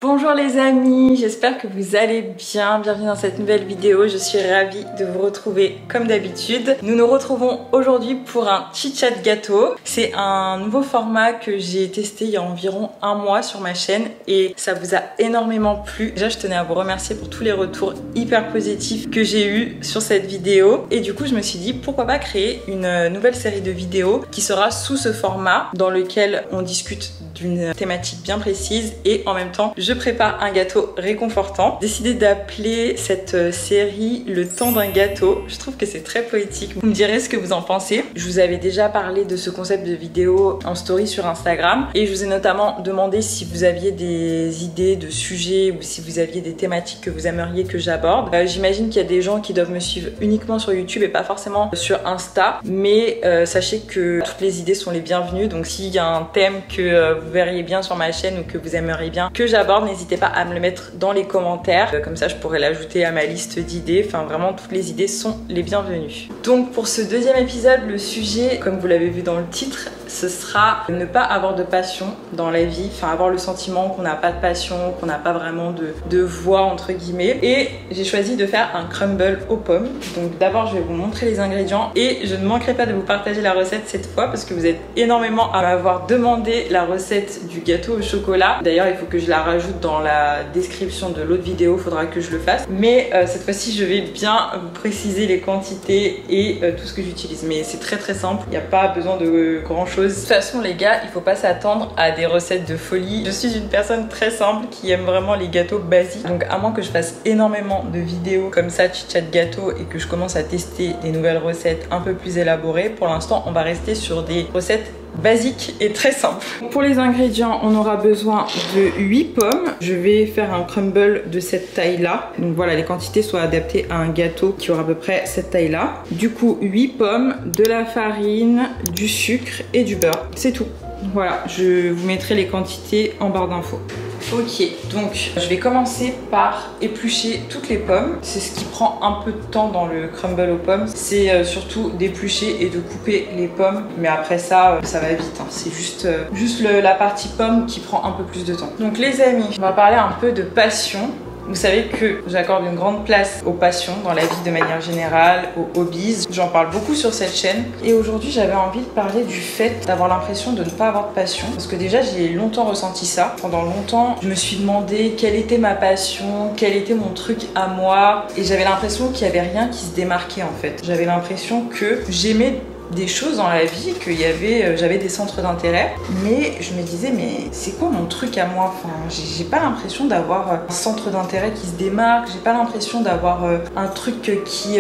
Bonjour les amis, j'espère que vous allez bien. Bienvenue dans cette nouvelle vidéo. Je suis ravie de vous retrouver comme d'habitude. Nous nous retrouvons aujourd'hui pour un chit-chat gâteau. C'est un nouveau format que j'ai testé il y a environ un mois sur ma chaîne et ça vous a énormément plu. Déjà, je tenais à vous remercier pour tous les retours hyper positifs que j'ai eu sur cette vidéo. Et du coup, je me suis dit pourquoi pas créer une nouvelle série de vidéos qui sera sous ce format dans lequel on discute d'une thématique bien précise et en même temps je prépare un gâteau réconfortant. J'ai décidé d'appeler cette série le temps d'un gâteau. Je trouve que c'est très poétique. Vous me direz ce que vous en pensez. Je vous avais déjà parlé de ce concept de vidéo en story sur Instagram et je vous ai notamment demandé si vous aviez des idées de sujets ou si vous aviez des thématiques que vous aimeriez que j'aborde. J'imagine qu'il y a des gens qui doivent me suivre uniquement sur YouTube et pas forcément sur Insta, mais sachez que toutes les idées sont les bienvenues. Donc s'il y a un thème que vous verriez bien sur ma chaîne ou que vous aimeriez bien que j'aborde, n'hésitez pas à me le mettre dans les commentaires. Comme ça, je pourrais l'ajouter à ma liste d'idées. Enfin, vraiment, toutes les idées sont les bienvenues. Donc, pour ce deuxième épisode, le sujet, comme vous l'avez vu dans le titre, ce sera ne pas avoir de passion dans la vie. Enfin, avoir le sentiment qu'on n'a pas de passion, qu'on n'a pas vraiment de voix, entre guillemets. Et j'ai choisi de faire un crumble aux pommes. Donc, d'abord, je vais vous montrer les ingrédients et je ne manquerai pas de vous partager la recette cette fois parce que vous êtes énormément à m'avoir demandé la recette du gâteau au chocolat. D'ailleurs, il faut que je la rajoute dans la description de l'autre vidéo, il faudra que je le fasse. Mais cette fois-ci, je vais bien vous préciser les quantités et tout ce que j'utilise. Mais c'est très très simple, il n'y a pas besoin de grand chose. De toute façon, les gars, il faut pas s'attendre à des recettes de folie. Je suis une personne très simple qui aime vraiment les gâteaux basiques. Donc, à moins que je fasse énormément de vidéos comme ça, chit-chat gâteau, et que je commence à tester des nouvelles recettes un peu plus élaborées, pour l'instant, on va rester sur des recettes basique et très simple. Pour les ingrédients, on aura besoin de 8 pommes. Je vais faire un crumble de cette taille là. Donc voilà, les quantités sont adaptées à un gâteau qui aura à peu près cette taille là. Du coup, 8 pommes, de la farine, du sucre et du beurre. C'est tout. Voilà, je vous mettrai les quantités en barre d'infos. Ok, donc je vais commencer par éplucher toutes les pommes. C'est ce qui prend un peu de temps dans le crumble aux pommes. C'est surtout d'éplucher et de couper les pommes. Mais après ça, ça va vite. Hein. C'est juste la partie pomme qui prend un peu plus de temps. Donc les amis, on va parler un peu de passion. Vous savez que j'accorde une grande place aux passions dans la vie de manière générale, aux hobbies. J'en parle beaucoup sur cette chaîne. Et aujourd'hui, j'avais envie de parler du fait d'avoir l'impression de ne pas avoir de passion. Parce que déjà, j'ai longtemps ressenti ça. Pendant longtemps, je me suis demandé quelle était ma passion, quel était mon truc à moi. Et j'avais l'impression qu'il n'y avait rien qui se démarquait en fait. J'avais l'impression que j'aimais des choses dans la vie, j'avais des centres d'intérêt, mais je me disais mais c'est quoi mon truc à moi? Enfin, j'ai pas l'impression d'avoir un centre d'intérêt qui se démarque, j'ai pas l'impression d'avoir un truc qui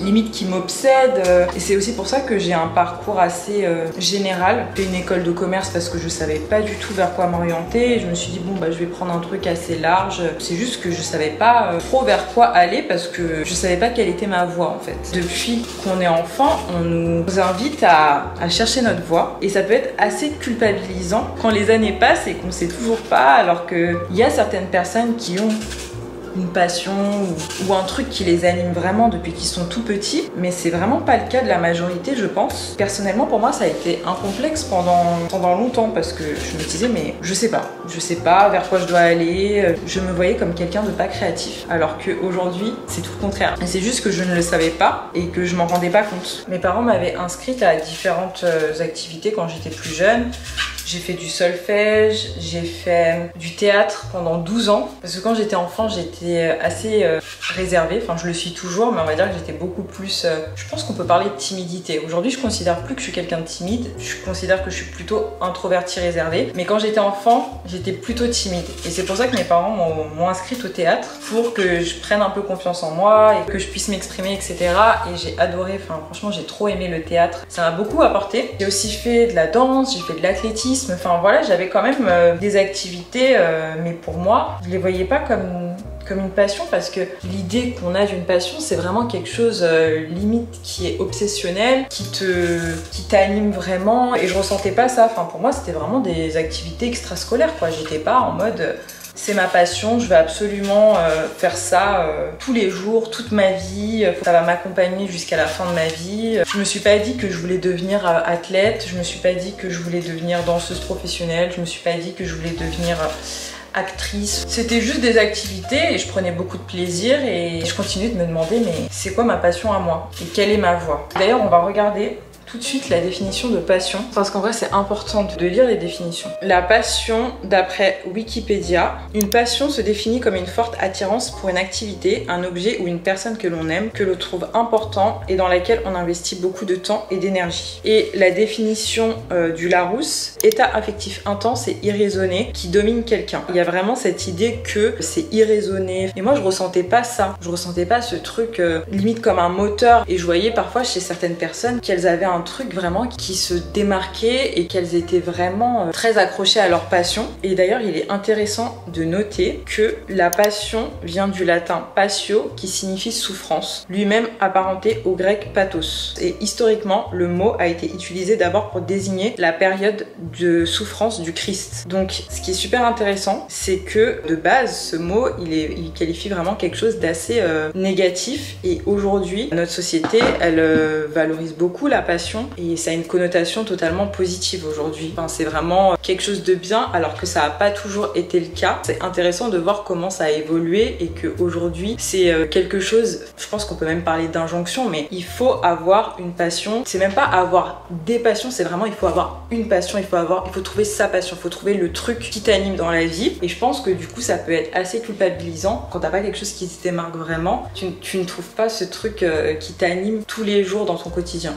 limite qui m'obsède, et c'est aussi pour ça que j'ai un parcours assez général. J'ai fait une école de commerce parce que je savais pas du tout vers quoi m'orienter et je me suis dit bon bah je vais prendre un truc assez large. C'est juste que je savais pas trop vers quoi aller parce que je savais pas quelle était ma voie en fait. Depuis qu'on est enfant, on nous invite à chercher notre voie et ça peut être assez culpabilisant quand les années passent et qu'on sait toujours pas, alors qu'il y a certaines personnes qui ont une passion ou un truc qui les anime vraiment depuis qu'ils sont tout petits, mais c'est vraiment pas le cas de la majorité, je pense. Personnellement, pour moi, ça a été un complexe pendant longtemps parce que je me disais mais je sais pas vers quoi je dois aller. Je me voyais comme quelqu'un de pas créatif, alors qu'aujourd'hui c'est tout le contraire. Et c'est juste que je ne le savais pas et que je m'en rendais pas compte. Mes parents m'avaient inscrite à différentes activités quand j'étais plus jeune. J'ai fait du solfège, j'ai fait du théâtre pendant 12 ans. Parce que quand j'étais enfant, j'étais assez réservée. Enfin, je le suis toujours, mais on va dire que j'étais beaucoup plus... je pense qu'on peut parler de timidité. Aujourd'hui, je considère plus que je suis quelqu'un de timide. Je considère que je suis plutôt introvertie, réservée. Mais quand j'étais enfant, j'étais plutôt timide. Et c'est pour ça que mes parents m'ont inscrite au théâtre pour que je prenne un peu confiance en moi et que je puisse m'exprimer, etc. Et j'ai adoré, enfin franchement, j'ai trop aimé le théâtre. Ça m'a beaucoup apporté. J'ai aussi fait de la danse, j'ai fait de l'athlétisme. Enfin voilà, j'avais quand même des activités, mais pour moi, je les voyais pas comme une passion parce que l'idée qu'on a d'une passion, c'est vraiment quelque chose limite qui est obsessionnel, qui t'anime vraiment, et je ressentais pas ça. Enfin pour moi, c'était vraiment des activités extrascolaires quoi. J'étais pas en mode c'est ma passion, je vais absolument faire ça tous les jours, toute ma vie, ça va m'accompagner jusqu'à la fin de ma vie. Je me suis pas dit que je voulais devenir athlète, je me suis pas dit que je voulais devenir danseuse professionnelle, je me suis pas dit que je voulais devenir actrice. C'était juste des activités et je prenais beaucoup de plaisir et je continuais de me demander mais c'est quoi ma passion à moi et quelle est ma voie. D'ailleurs on va regarder tout de suite la définition de passion parce qu'en vrai c'est important de lire les définitions. La passion, d'après Wikipédia, une passion se définit comme une forte attirance pour une activité, un objet ou une personne que l'on aime, que l'on trouve important et dans laquelle on investit beaucoup de temps et d'énergie. Et la définition du Larousse, état affectif intense et irraisonné qui domine quelqu'un. Il y a vraiment cette idée que c'est irraisonné et moi je ressentais pas ça, je ressentais pas ce truc limite comme un moteur et je voyais parfois chez certaines personnes qu'elles avaient un truc vraiment qui se démarquait et qu'elles étaient vraiment très accrochées à leur passion. Et d'ailleurs il est intéressant de noter que la passion vient du latin patio qui signifie souffrance, lui-même apparenté au grec pathos. Et historiquement le mot a été utilisé d'abord pour désigner la période de souffrance du Christ. Donc ce qui est super intéressant c'est que de base ce mot il qualifie vraiment quelque chose d'assez négatif et aujourd'hui notre société elle valorise beaucoup la passion et ça a une connotation totalement positive aujourd'hui. Enfin, c'est vraiment quelque chose de bien alors que ça n'a pas toujours été le cas. C'est intéressant de voir comment ça a évolué et qu'aujourd'hui c'est quelque chose, je pense qu'on peut même parler d'injonction, mais il faut avoir une passion. C'est même pas avoir des passions, c'est vraiment il faut avoir une passion, il faut trouver sa passion, il faut trouver le truc qui t'anime dans la vie. Et je pense que du coup ça peut être assez culpabilisant quand t'as pas quelque chose qui te démarque vraiment. Tu ne trouves pas ce truc qui t'anime tous les jours dans ton quotidien.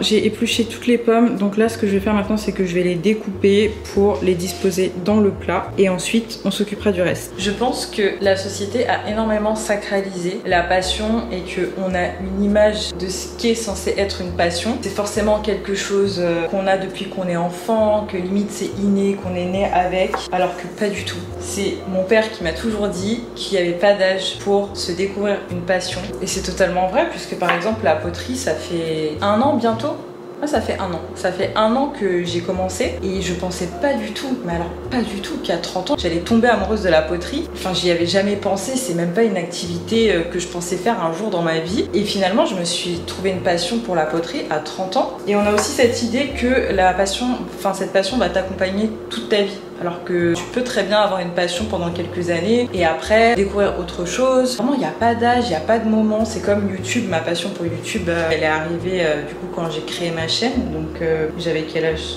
J'ai épluché toutes les pommes, donc là ce que je vais faire maintenant c'est que je vais les découper pour les disposer dans le plat et ensuite on s'occupera du reste. Je pense que la société a énormément sacralisé la passion et qu'on a une image de ce qu'est censé être une passion. C'est forcément quelque chose qu'on a depuis qu'on est enfant, que limite c'est inné, qu'on est né avec, alors que pas du tout. C'est mon père qui m'a toujours dit qu'il n'y avait pas d'âge pour se découvrir une passion et c'est totalement vrai puisque par exemple la poterie ça fait 1 an bientôt. Ah, ça fait 1 an. Ça fait 1 an que j'ai commencé et je pensais pas du tout, mais alors pas du tout qu'à 30 ans j'allais tomber amoureuse de la poterie. Enfin j'y avais jamais pensé, c'est même pas une activité que je pensais faire un jour dans ma vie. Et finalement je me suis trouvé une passion pour la poterie à 30 ans. Et on a aussi cette idée que la passion, enfin cette passion va t'accompagner toute ta vie. Alors que tu peux très bien avoir une passion pendant quelques années et après découvrir autre chose. Vraiment il n'y a pas d'âge, il n'y a pas de moment. C'est comme YouTube, ma passion pour YouTube elle est arrivée du coup quand j'ai créé ma chaîne. Donc j'avais quel âge ?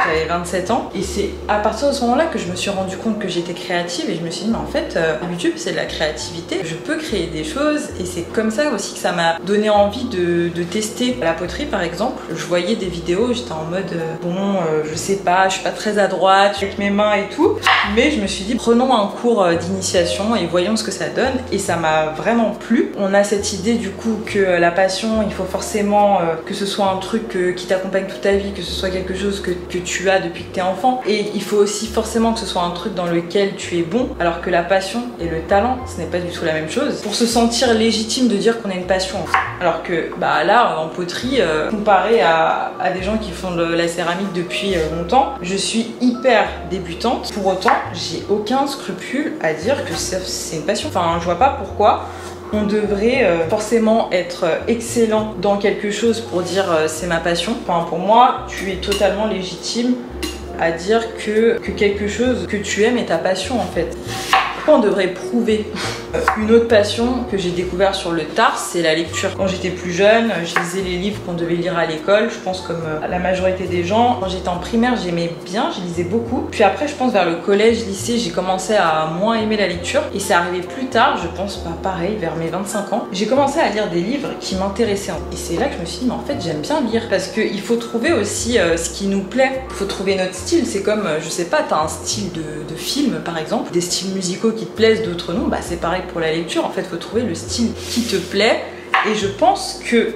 J'avais 27 ans et c'est à partir de ce moment-là que je me suis rendu compte que j'étais créative et je me suis dit mais en fait YouTube c'est de la créativité, je peux créer des choses et c'est comme ça aussi que ça m'a donné envie de tester la poterie par exemple. Je voyais des vidéos, j'étais en mode je sais pas, je suis pas très à droite avec mes mains et tout, mais je me suis dit prenons un cours d'initiation et voyons ce que ça donne et ça m'a vraiment plu. On a cette idée du coup que la passion il faut forcément que ce soit un truc qui t'accompagne toute ta vie, que ce soit quelque chose que tu as depuis que t'es enfant et il faut aussi forcément que ce soit un truc dans lequel tu es bon alors que la passion et le talent ce n'est pas du tout la même chose pour se sentir légitime de dire qu'on a une passion alors que bah là en poterie comparé à des gens qui font de la céramique depuis longtemps je suis hyper débutante pour autant j'ai aucun scrupule à dire que c'est une passion. Enfin je vois pas pourquoi on devrait forcément être excellent dans quelque chose pour dire c'est ma passion. Enfin, pour moi, tu es totalement légitime à dire que quelque chose que tu aimes est ta passion en fait. Pourquoi on devrait prouver une autre passion que j'ai découvert sur le tard, c'est la lecture. Quand j'étais plus jeune, je lisais les livres qu'on devait lire à l'école, je pense comme la majorité des gens. Quand j'étais en primaire, j'aimais bien, je lisais beaucoup. Puis après, je pense vers le collège, lycée, j'ai commencé à moins aimer la lecture. Et c'est arrivé plus tard, je pense pas pareil, vers mes 25 ans. J'ai commencé à lire des livres qui m'intéressaient. Et c'est là que je me suis dit, mais en fait, j'aime bien lire. Parce qu'il faut trouver aussi ce qui nous plaît. Il faut trouver notre style. C'est comme, je sais pas, t'as un style de film, par exemple, des styles musicaux qui te plaisent, d'autres non. Bah c'est pareil pour la lecture. En fait, il faut trouver le style qui te plaît. Et je pense que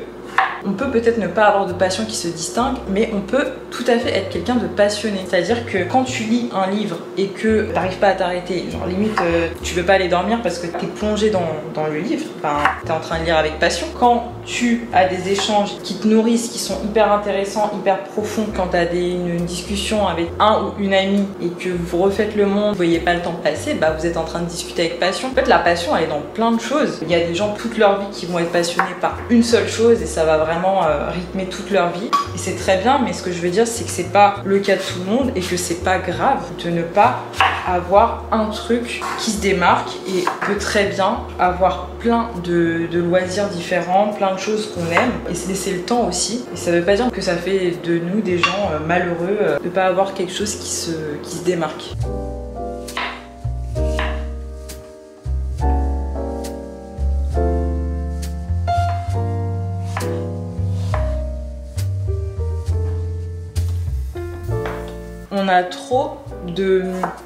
On peut peut-être ne pas avoir de passion qui se distingue, mais on peut tout à fait être quelqu'un de passionné. C'est-à-dire que quand tu lis un livre et que t'arrives pas à t'arrêter, genre limite tu veux pas aller dormir parce que t'es plongé dans le livre, enfin t'es en train de lire avec passion. Quand tu as des échanges qui te nourrissent, qui sont hyper intéressants, hyper profonds, quand t'as une discussion avec un ou une amie et que vous refaites le monde, vous voyez pas le temps passer, bah vous êtes en train de discuter avec passion. En fait la passion elle est dans plein de choses. Il y a des gens toute leur vie qui vont être passionnés par une seule chose et ça va vraiment rythmer toute leur vie. Et c'est très bien, mais ce que je veux dire c'est que c'est pas le cas de tout le monde et que c'est pas grave de ne pas avoir un truc qui se démarque et peut très bien avoir plein de loisirs différents, plein de choses qu'on aime et se laisser le temps aussi. Et ça veut pas dire que ça fait de nous des gens malheureux de pas avoir quelque chose qui se démarque. On a trop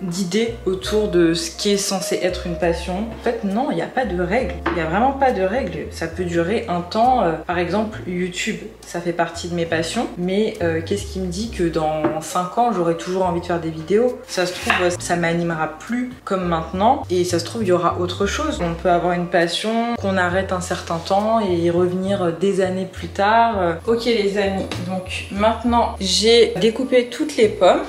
d'idées autour de ce qui est censé être une passion. En fait non, il n'y a pas de règles, il n'y a vraiment pas de règles. Ça peut durer un temps, par exemple YouTube, ça fait partie de mes passions, mais qu'est-ce qui me dit que dans 5 ans j'aurai toujours envie de faire des vidéos? Ça se trouve ça m'animera plus comme maintenant et ça se trouve il y aura autre chose. On peut avoir une passion qu'on arrête un certain temps et y revenir des années plus tard. Ok les amis, donc maintenant j'ai découpé toutes les pommes.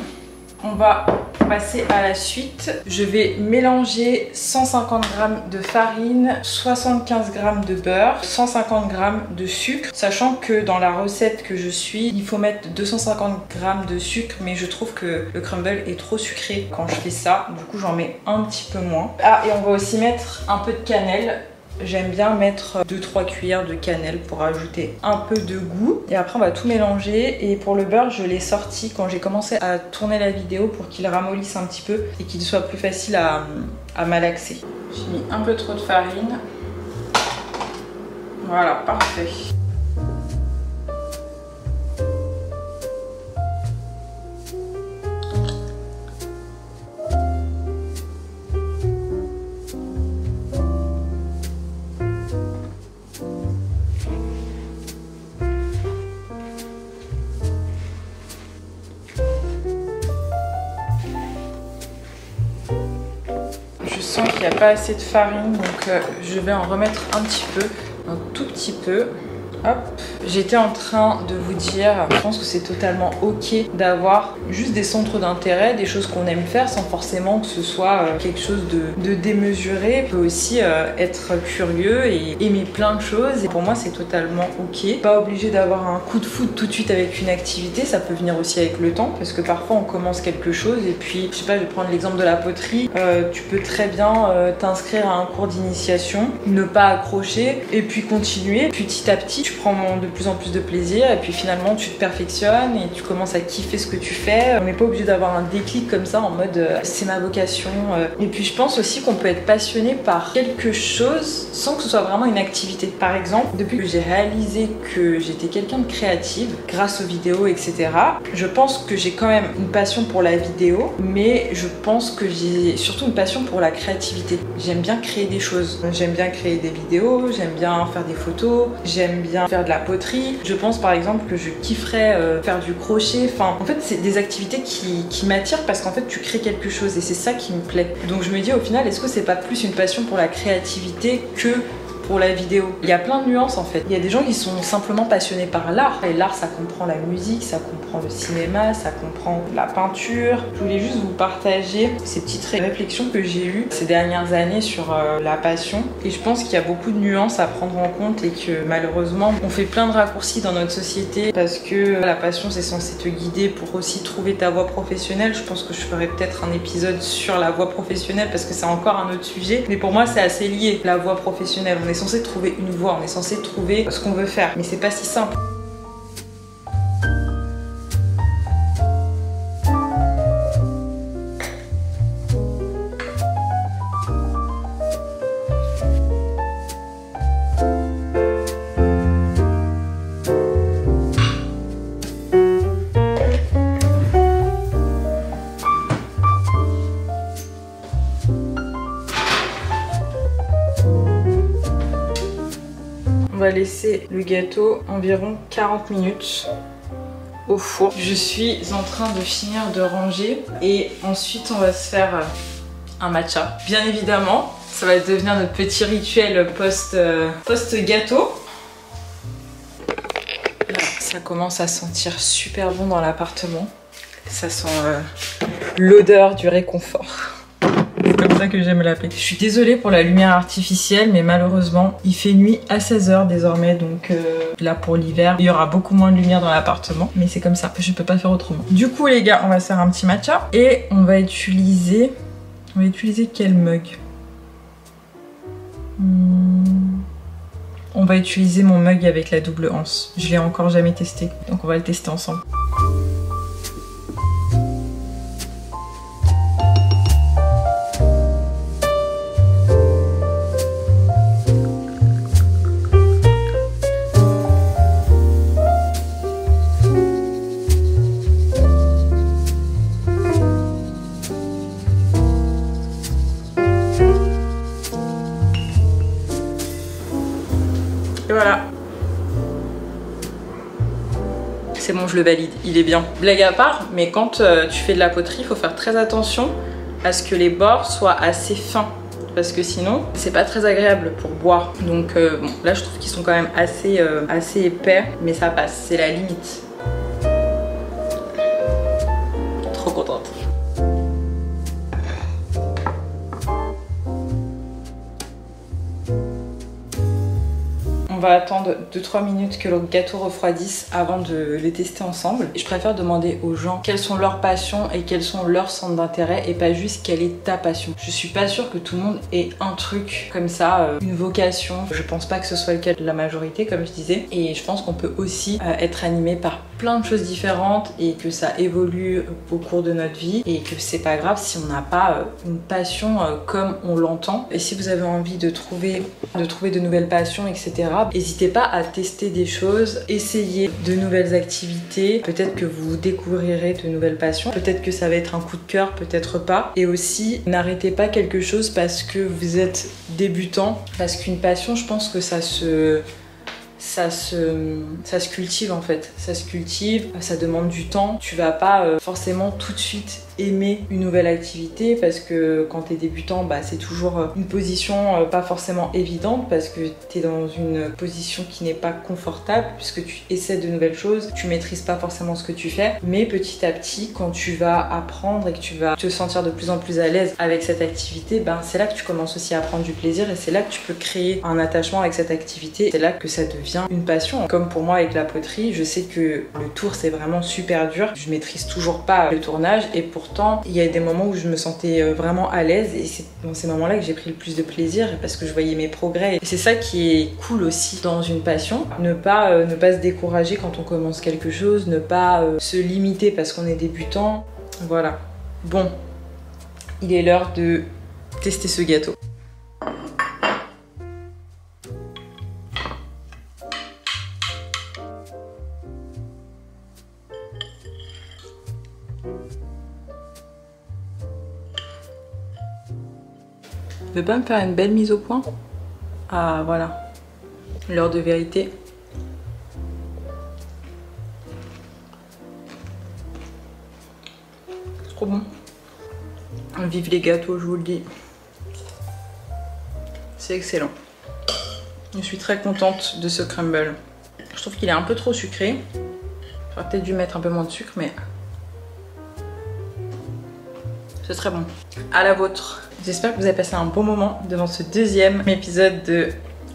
On va passer à la suite. Je vais mélanger 150 g de farine, 75 g de beurre, 150 g de sucre. Sachant que dans la recette que je suis, il faut mettre 250 g de sucre, mais je trouve que le crumble est trop sucré quand je fais ça. Du coup, j'en mets un petit peu moins. Ah, et on va aussi mettre un peu de cannelle. J'aime bien mettre 2-3 cuillères de cannelle pour ajouter un peu de goût. Et après on va tout mélanger. Et pour le beurre, je l'ai sorti quand j'ai commencé à tourner la vidéo pour qu'il ramollisse un petit peu et qu'il soit plus facile à malaxer. J'ai mis un peu trop de farine. Voilà, parfait. Je sens qu'il n'y a pas assez de farine, donc je vais en remettre un petit peu, un tout petit peu. Hop. J'étais en train de vous dire, je pense que c'est totalement ok d'avoir juste des centres d'intérêt, des choses qu'on aime faire sans forcément que ce soit quelque chose de démesuré. On peut aussi être curieux et aimer plein de choses. Et pour moi, c'est totalement ok. Pas obligé d'avoir un coup de foudre tout de suite avec une activité. Ça peut venir aussi avec le temps parce que parfois on commence quelque chose et puis, je sais pas, je vais prendre l'exemple de la poterie. Tu peux très bien t'inscrire à un cours d'initiation, ne pas accrocher et puis continuer. Petit à petit, tu prends de plus en plus de plaisir et puis finalement tu te perfectionnes et tu commences à kiffer ce que tu fais. On n'est pas obligé d'avoir un déclic comme ça en mode c'est ma vocation. Et puis je pense aussi qu'on peut être passionné par quelque chose sans que ce soit vraiment une activité. Par exemple, depuis que j'ai réalisé que j'étais quelqu'un de créative grâce aux vidéos, etc., je pense que j'ai quand même une passion pour la vidéo, mais je pense que j'ai surtout une passion pour la créativité. J'aime bien créer des choses. J'aime bien créer des vidéos, j'aime bien faire des photos, j'aime bien faire de la poterie. Je pense par exemple que je kifferais faire du crochet. Enfin, en fait, c'est des activités qui m'attirent parce qu'en fait, tu crées quelque chose et c'est ça qui me plaît. Donc je me dis au final, est-ce que c'est pas plus une passion pour la créativité que pour la vidéo? Il y a plein de nuances en fait. Il y a des gens qui sont simplement passionnés par l'art. Et l'art, ça comprend la musique, ça comprend le cinéma, ça comprend la peinture. Je voulais juste vous partager ces petites réflexions que j'ai eues ces dernières années sur la passion. Et je pense qu'il y a beaucoup de nuances à prendre en compte et que malheureusement, on fait plein de raccourcis dans notre société parce que la passion, c'est censé te guider pour aussi trouver ta voie professionnelle. Je pense que je ferai peut-être un épisode sur la voie professionnelle parce que c'est encore un autre sujet. Mais pour moi, c'est assez lié, la voie professionnelle. On est censé trouver une voie, on est censé trouver ce qu'on veut faire, mais c'est pas si simple. laisser le gâteau environ 40 minutes au four. Je suis en train de finir de ranger et ensuite on va se faire un matcha. Bien évidemment, ça va devenir notre petit rituel post-gâteau. Là, ça commence à sentir super bon dans l'appartement. Ça sent l'odeur du réconfort. C'est comme ça que j'aime l'appeler. Je suis désolée pour la lumière artificielle, mais malheureusement, il fait nuit à 16 h désormais. Donc là, pour l'hiver, il y aura beaucoup moins de lumière dans l'appartement. Mais c'est comme ça, je peux pas faire autrement. Du coup, les gars, on va se faire un petit matcha. Et on va utiliser quel mug? On va utiliser mon mug avec la double anse. Je l'ai encore jamais testé, donc on va le tester ensemble. Et voilà. C'est bon, je le valide, il est bien. Blague à part, mais quand tu fais de la poterie, il faut faire très attention à ce que les bords soient assez fins. Parce que sinon, c'est pas très agréable pour boire. Donc bon, là je trouve qu'ils sont quand même assez épais, mais ça passe, c'est la limite. Trop contente. On va attendre 2-3 minutes que le gâteau refroidisse avant de les tester ensemble. Je préfère demander aux gens quelles sont leurs passions et quels sont leurs centres d'intérêt et pas juste quelle est ta passion. Je suis pas sûre que tout le monde ait un truc comme ça, une vocation. Je pense pas que ce soit le cas de la majorité, comme je disais. Et je pense qu'on peut aussi être animé par plein de choses différentes et que ça évolue au cours de notre vie et que c'est pas grave si on n'a pas une passion comme on l'entend. Et si vous avez envie de trouver de nouvelles passions, etc., n'hésitez pas à tester des choses, essayer de nouvelles activités. Peut-être que vous découvrirez de nouvelles passions. Peut-être que ça va être un coup de cœur, peut-être pas. Et aussi, n'arrêtez pas quelque chose parce que vous êtes débutant. Parce qu'une passion, je pense que ça se cultive en fait. Ça se cultive, ça demande du temps. Tu vas pas forcément tout de suite aimer une nouvelle activité parce que quand t'es débutant, bah, c'est toujours une position pas forcément évidente parce que t'es dans une position qui n'est pas confortable puisque tu essaies de nouvelles choses, tu maîtrises pas forcément ce que tu fais, mais petit à petit, quand tu vas apprendre et que tu vas te sentir de plus en plus à l'aise avec cette activité, ben, c'est là que tu commences aussi à prendre du plaisir et c'est là que tu peux créer un attachement avec cette activité. C'est là que ça devient une passion. Comme pour moi avec la poterie, je sais que le tour c'est vraiment super dur, je maîtrise toujours pas le tournage et pourtant il y a des moments où je me sentais vraiment à l'aise et c'est dans ces moments-là que j'ai pris le plus de plaisir parce que je voyais mes progrès. Et c'est ça qui est cool aussi dans une passion, ne pas se décourager quand on commence quelque chose, ne pas se limiter parce qu'on est débutant. Voilà. Bon, il est l'heure de tester ce gâteau. Tu veux pas me faire une belle mise au point? Ah voilà, l'heure de vérité. C'est trop bon. Vive les gâteaux, je vous le dis. C'est excellent. Je suis très contente de ce crumble. Je trouve qu'il est un peu trop sucré. J'aurais peut-être dû mettre un peu moins de sucre, mais c'est très bon. À la vôtre. J'espère que vous avez passé un bon moment devant ce deuxième épisode de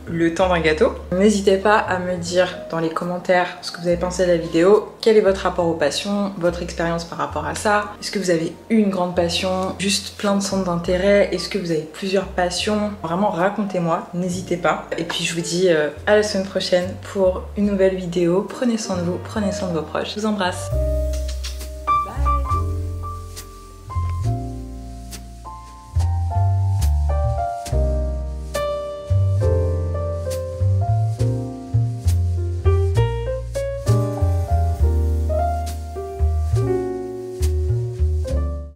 Le temps d'un gâteau. N'hésitez pas à me dire dans les commentaires ce que vous avez pensé de la vidéo, quel est votre rapport aux passions, votre expérience par rapport à ça. Est-ce que vous avez une grande passion, juste plein de centres d'intérêt? Est-ce que vous avez plusieurs passions? Vraiment racontez-moi, n'hésitez pas. Et puis je vous dis à la semaine prochaine pour une nouvelle vidéo. Prenez soin de vous, prenez soin de vos proches. Je vous embrasse.